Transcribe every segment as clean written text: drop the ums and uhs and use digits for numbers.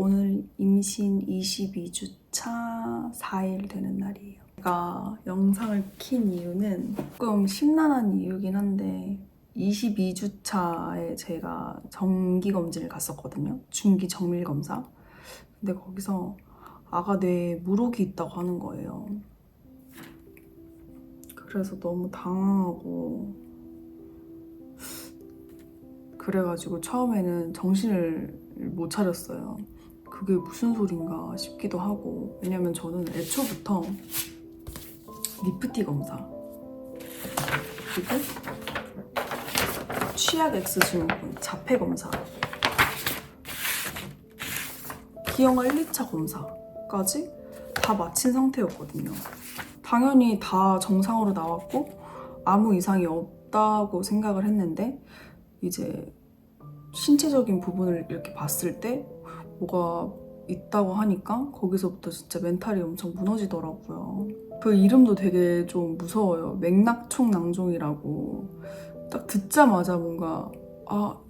오늘 임신 22주차 4일 되는 날이에요. 제가 영상을 킨 이유는 조금 심란한 이유긴 한데 22주차에 제가 정기검진을 갔었거든요. 중기 정밀검사. 근데 거기서 아가 뇌에 물혹이 있다고 하는 거예요. 그래서 너무 당황하고 그래가지고 처음에는 정신을 못 차렸어요. 그게 무슨 소린가 싶기도 하고, 왜냐면 저는 애초부터 니프티 검사 그리고 취약 X증후군 자폐 검사, 기형아 1, 2차 검사까지 다 마친 상태였거든요. 당연히 다 정상으로 나왔고 아무 이상이 없다고 생각을 했는데, 이제 신체적인 부분을 이렇게 봤을 때 뭐가 있다고 하니까 거기서부터 진짜 멘탈이 엄청 무너지더라고요. 그 이름도 되게 좀 무서워요. 맥락총낭종이라고. 딱 듣자마자 뭔가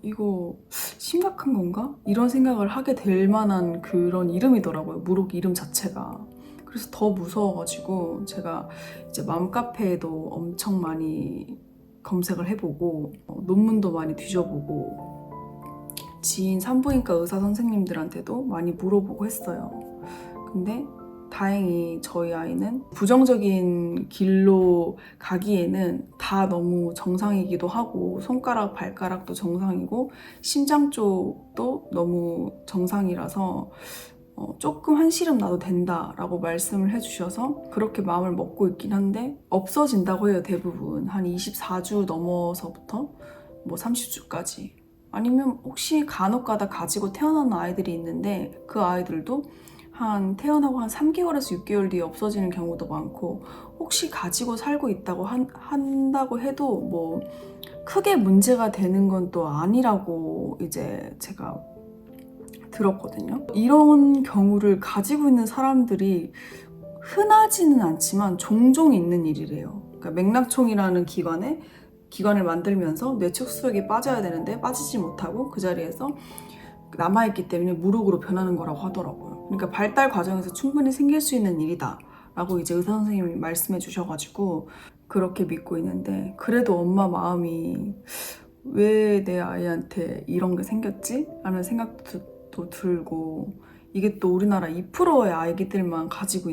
이거 심각한 건가? 이런 생각을 하게 될 만한 그런 이름이더라고요. 물혹 이름 자체가. 그래서 더 무서워가지고 제가 이제 맘카페에도 엄청 많이 검색을 해보고 논문도 많이 뒤져보고 지인 산부인과 의사 선생님들한테도 많이 물어보고 했어요. 근데 다행히 저희 아이는 부정적인 길로 가기에는 다 너무 정상이기도 하고, 손가락, 발가락도 정상이고 심장 쪽도 너무 정상이라서 조금 한시름 나도 된다라고 말씀을 해주셔서 그렇게 마음을 먹고 있긴 한데, 없어진다고 해요. 대부분 한 24주 넘어서부터 뭐 30주까지. 아니면 혹시 간혹가다 가지고 태어나는 아이들이 있는데 그 아이들도 태어나고 한 3개월에서 6개월 뒤에 없어지는 경우도 많고, 혹시 가지고 살고 있다고 한다고 해도 뭐 크게 문제가 되는 건 또 아니라고 이제 제가 들었거든요. 이런 경우를 가지고 있는 사람들이 흔하지는 않지만 종종 있는 일이래요. 그러니까 맥락총이라는 기관을 만들면서 뇌척수액이 빠져야 되는데 빠지지 못하고 그 자리에서 남아있기 때문에 물혹으로 변하는 거라고 하더라고요. 그러니까 발달 과정에서 충분히 생길 수 있는 일이다 라고 이제 의사 선생님이 말씀해 주셔가지고 그렇게 믿고 있는데, 그래도 엄마 마음이 왜 내 아이한테 이런 게 생겼지? 라는 생각도 들고, 이게 또 우리나라 2%의 아이들만 가지고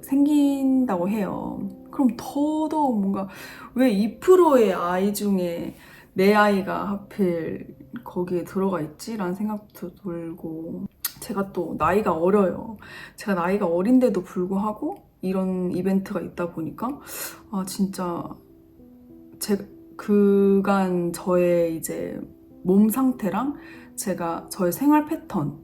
생긴다고 해요. 그럼 더더욱 뭔가 왜 2%의 아이 중에 내 아이가 하필 거기에 들어가 있지? 라는 생각도 들고, 제가 또 나이가 어려요. 제가 나이가 어린데도 불구하고 이런 이벤트가 있다 보니까 진짜 그간 저의 이제 몸 상태랑 저의 생활 패턴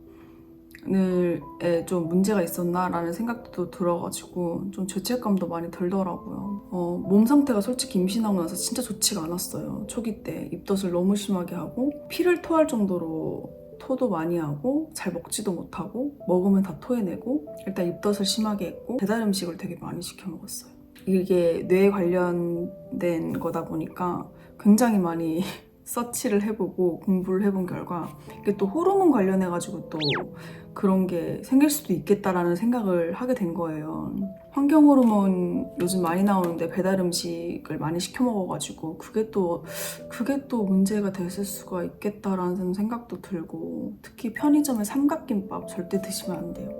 좀 문제가 있었나라는 생각도 들어가지고 좀 죄책감도 많이 들더라고요. 몸 상태가 솔직히 임신하고 나서 진짜 좋지가 않았어요. 초기 때 입덧을 너무 심하게 하고 피를 토할 정도로 토도 많이 하고 잘 먹지도 못하고 먹으면 다 토해내고, 일단 입덧을 심하게 했고 배달 음식을 되게 많이 시켜 먹었어요. 이게 뇌에 관련된 거다 보니까 굉장히 많이 서치를 해보고 공부를 해본 결과 이게 또 호르몬 관련해가지고 또 그런 게 생길 수도 있겠다라는 생각을 하게 된 거예요. 환경 호르몬 요즘 많이 나오는데 배달 음식을 많이 시켜 먹어가지고 그게 또 문제가 됐을 수가 있겠다라는 생각도 들고, 특히 편의점의 삼각김밥 절대 드시면 안 돼요.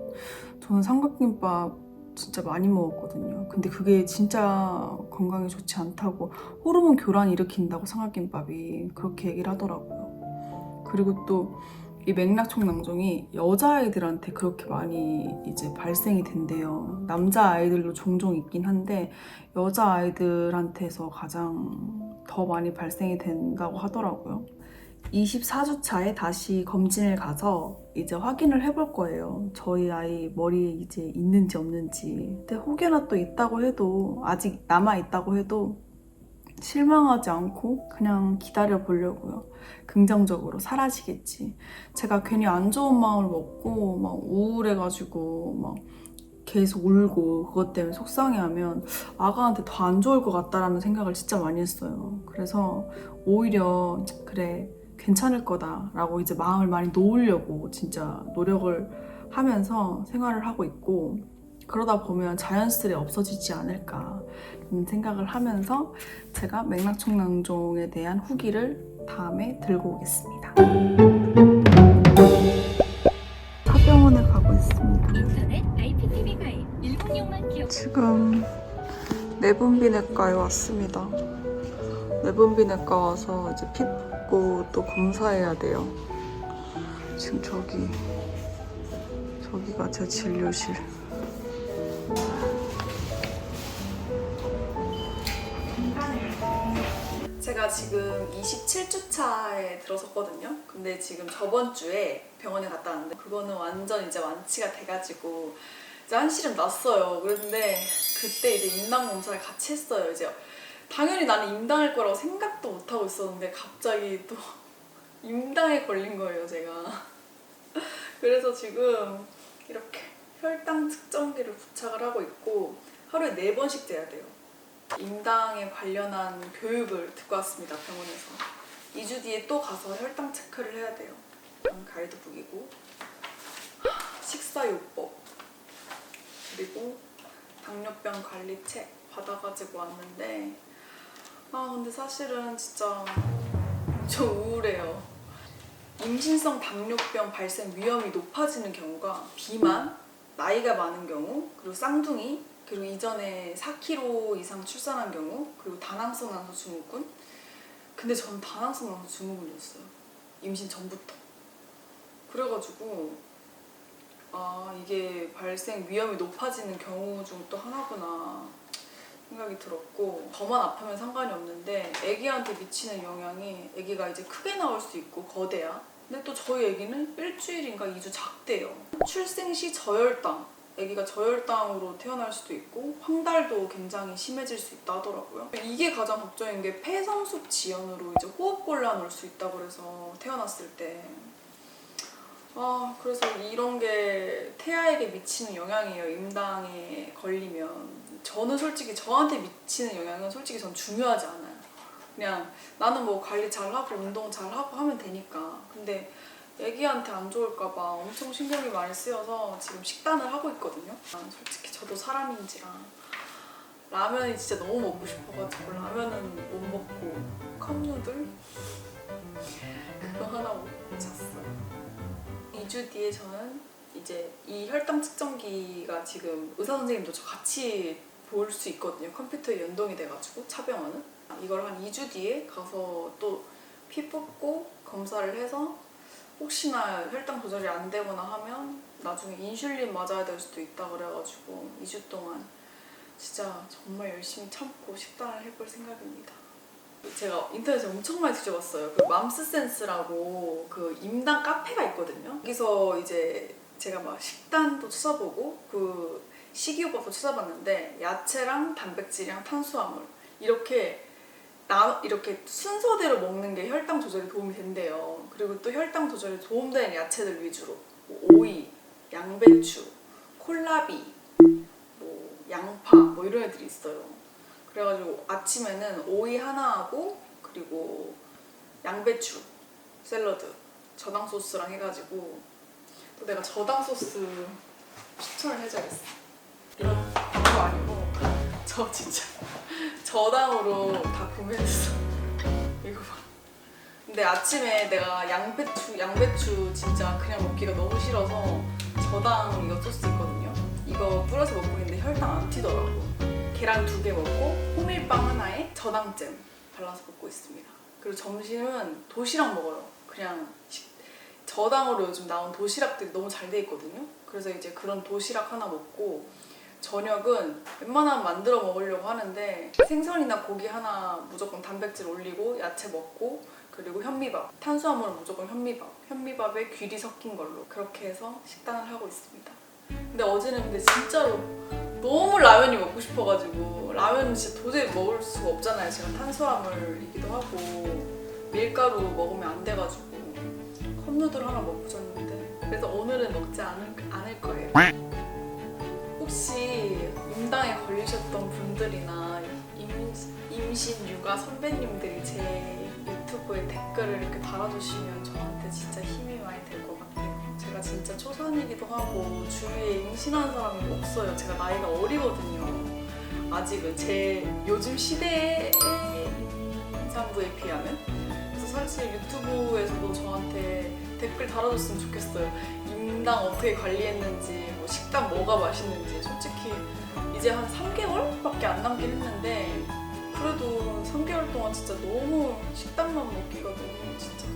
저는 삼각김밥 진짜 많이 먹었거든요. 근데 그게 진짜 건강에 좋지 않다고, 호르몬 교란 일으킨다고 삼각김밥이 그렇게 얘기를 하더라고요. 그리고 또 이 맥락총낭종이 여자아이들한테 그렇게 많이 이제 발생이 된대요. 남자아이들도 종종 있긴 한데 여자아이들한테서 가장 더 많이 발생이 된다고 하더라고요. 24주 차에 다시 검진을 가서 이제 확인을 해볼 거예요. 저희 아이 머리에 이제 있는지 없는지. 근데 혹여나 또 있다고 해도, 아직 남아있다고 해도 실망하지 않고 그냥 기다려 보려고요. 긍정적으로 사라지겠지. 제가 괜히 안 좋은 마음을 먹고 막 우울해가지고 막 계속 울고 그것 때문에 속상해하면 아가한테 더 안 좋을 것 같다라는 생각을 진짜 많이 했어요. 그래서 오히려 그래, 괜찮을 거다라고 이제 마음을 많이 놓으려고 진짜 노력을 하면서 생활을 하고 있고, 그러다 보면 자연스레 없어지지 않을까 생각을 하면서 제가 맥락총량종에 대한 후기를 다음에 들고 오겠습니다. 사병원에 가고 있습니다. 인터넷 IPTV 가입 106만 기업. 지금 내분비내과에 왔습니다. 내분비내과 와서 이제 피 뽑고 또 검사해야 돼요. 지금 저기가 제 진료실. 제가 지금 27주 차에 들어섰거든요. 근데 지금 저번 주에 병원에 갔다 왔는데 그거는 완전 이제 완치가 돼가지고 이제 한시름 났어요. 그런데 그때 이제 임당 검사를 같이 했어요. 이제 당연히 나는 임당할 거라고 생각도 못 하고 있었는데 갑자기 또 임당에 걸린 거예요, 제가. 그래서 지금 이렇게 혈당 측정기를 부착을 하고 있고 하루에 4번씩 재야 돼요. 임당에 관련한 교육을 듣고 왔습니다, 병원에서. 2주 뒤에 또 가서 혈당 체크를 해야 돼요. 가이드북이고 식사요법 그리고 당뇨병 관리 책 받아가지고 왔는데 근데 사실은 진짜 좀 우울해요. 임신성 당뇨병 발생 위험이 높아지는 경우가 비만, 나이가 많은 경우, 그리고 쌍둥이, 그리고 이전에 4kg 이상 출산한 경우, 그리고 다낭성 난소 증후군. 근데 저는 다낭성 난소 증후군이었어요. 임신 전부터. 그래가지고 이게 발생 위험이 높아지는 경우 중 또 하나구나 생각이 들었고, 저만 아프면 상관이 없는데 아기한테 미치는 영향이, 아기가 이제 크게 나올 수 있고 거대야. 근데 또 저희 아기는 일주일인가 2주 작대요. 출생 시 저혈당, 아기가 저혈당으로 태어날 수도 있고 황달도 굉장히 심해질 수 있다 하더라고요. 이게 가장 걱정인 게 폐성숙 지연으로 이제 호흡곤란 올 수 있다고 그래서 태어났을 때 그래서 이런 게 태아에게 미치는 영향이에요. 임당에 걸리면. 저는 솔직히 저한테 미치는 영향은 솔직히 전 중요하지 않아요. 그냥 나는 뭐 관리 잘하고 운동 잘하고 하면 되니까. 근데 애기한테 안 좋을까 봐 엄청 신경이 많이 쓰여서 지금 식단을 하고 있거든요. 솔직히 저도 사람인지라 라면이 진짜 너무 먹고 싶어가지고 라면은 못 먹고 컵누들 그거 하나 먹고 잤어요. 2주 뒤에 저는 이제 이 혈당 측정기가 지금 의사 선생님도 저 같이 볼 수 있거든요. 컴퓨터에 연동이 돼가지고 차병원은. 이걸 한 2주 뒤에 가서 또 피 뽑고 검사를 해서 혹시나 혈당 조절이 안 되거나 하면 나중에 인슐린 맞아야 될 수도 있다 그래가지고 2주 동안 진짜 정말 열심히 참고 식단을 해볼 생각입니다. 제가 인터넷에 엄청 많이 뒤져봤어요. 그 맘스센스라고 그 임당 카페가 있거든요. 거기서 이제 제가 막 식단도 찾아보고 그 식이요법도 찾아봤는데 야채랑 단백질이랑 탄수화물 이렇게 순서대로 먹는 게 혈당 조절에 도움이 된대요. 그리고 또 혈당 조절에 도움되는 야채들 위주로 오이, 양배추, 콜라비, 뭐 양파 뭐 이런 애들이 있어요. 그래가지고 아침에는 오이 하나하고 그리고 양배추 샐러드 저당 소스랑 해가지고 또 내가 저당 소스 추천을 해줘야겠어. 이런 광고 아니고 저 진짜 저당으로 다 구매했어. 이거 봐. 근데 아침에 내가 양배추 진짜 그냥 먹기가 너무 싫어서 저당 이거 소스 있거든요. 이거 뿌려서 먹고 있는데 혈당 안 튀더라고. 계란 2개 먹고 호밀빵 하나에 저당잼 발라서 먹고 있습니다. 그리고 점심은 도시락 먹어요. 그냥 저당으로 요즘 나온 도시락들이 너무 잘 돼 있거든요. 그래서 이제 그런 도시락 하나 먹고 저녁은 웬만하면 만들어 먹으려고 하는데 생선이나 고기 하나 무조건 단백질 올리고 야채 먹고 그리고 현미밥, 탄수화물은 무조건 현미밥에 귀리 섞인 걸로 그렇게 해서 식단을 하고 있습니다. 근데 어제는 진짜로 너무 라면이 먹고 싶어가지고 라면은 진짜 도저히 먹을 수가 없잖아요. 제가 탄수화물이기도 하고 밀가루 먹으면 안 돼가지고 컵누들 하나 먹고 잤는데 그래서 오늘은 먹지 않을 거예요. 혹시 임당에 걸리셨던 분들이나 임신 육아 선배님들이 제 유튜브에 댓글을 이렇게 달아주시면 저한테 진짜 힘이 많이 될 것 같아요. 제가 진짜 초산이기도 하고 주위에 임신한 사람이 없어요. 제가 나이가 어리거든요. 아직은 제 요즘 시대의 임산부에 비하면. 그래서 사실 유튜브에서도 저한테 댓글 달아줬으면 좋겠어요. 임당 어떻게 관리했는지, 뭐 식단 뭐가 맛있는지. 솔직히 이제 한 3개월밖에 안 남긴 했는데 그래도 3개월 동안 진짜 너무 식단만 먹기가 너무 진짜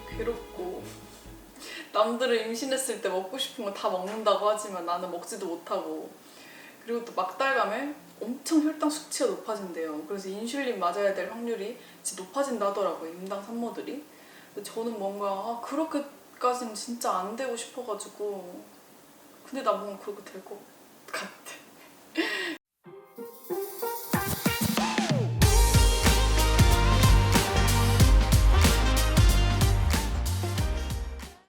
괴롭고, 남들은 임신했을 때 먹고 싶은 거 다 먹는다고 하지만 나는 먹지도 못하고, 그리고 또 막달 가면 엄청 혈당 수치가 높아진대요. 그래서 인슐린 맞아야 될 확률이 진짜 높아진다 하더라고요, 임당 산모들이. 근데 저는 뭔가 그렇게까지는 진짜 안 되고 싶어가지고, 근데 나 뭔가 그렇게 될 것 같아.